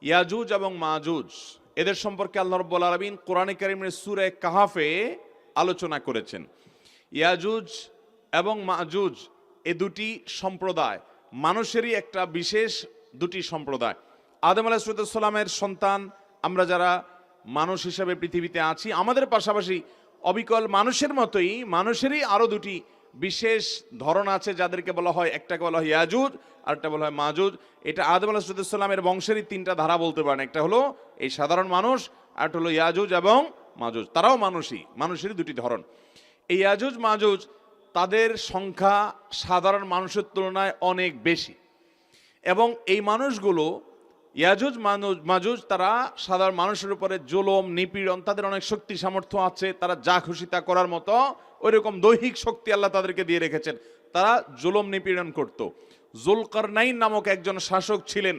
ইয়াজুজ এবং মাজুজ এদের সম্পর্কে আল্লাহ রাব্বুল আলামিন কোরআনে কারীমের সূরা কাহাফে আলোচনা করেছেন। ইয়াজুজ এবং মাজুজ এ দুটি সম্প্রদায় মানুষেরই একটা বিশেষ দুটি সম্প্রদায়। আদম আলাইহিস সালামের সন্তান আমরা যারা মানুষ হিসেবে পৃথিবীতে আছি, আমাদের পাশাপাশি অবিকল মানুষের মতোই মানুষেরই আরও দুটি বিশেষ ধরন আছে, যাদেরকে বলা হয়, একটাকে বলা হয় ইয়াজুজ আর একটা বলা হয় মাজুজ। এটা আদম আলাইহিস সালামের বংশেরই তিনটা ধারা বলতে পারেন। একটা হলো এই সাধারণ মানুষ, আর একটা হলো ইয়াজুজ এবং মাজুজ। তারাও মানুষেরই দুটি ধরন। এই ইয়াজুজ মাজুজ তাদের সংখ্যা সাধারণ মানুষের তুলনায় অনেক বেশি, এবং এই মানুষগুলো ইয়াজুজ মাজুজ তারা সাধারণ মানুষের উপরে জুলুম নিপীড়ন, তাদের অনেক শক্তি সামর্থ্য আছে, তারা যা খুশি তা করার মতো ওইরকম দৈহিক শক্তি আল্লাহ তাদেরকে দিয়ে রেখেছেন। তারা জুলুম নিপীড়ন করত। জুলকারনাইন নামক একজন শাসক ছিলেন,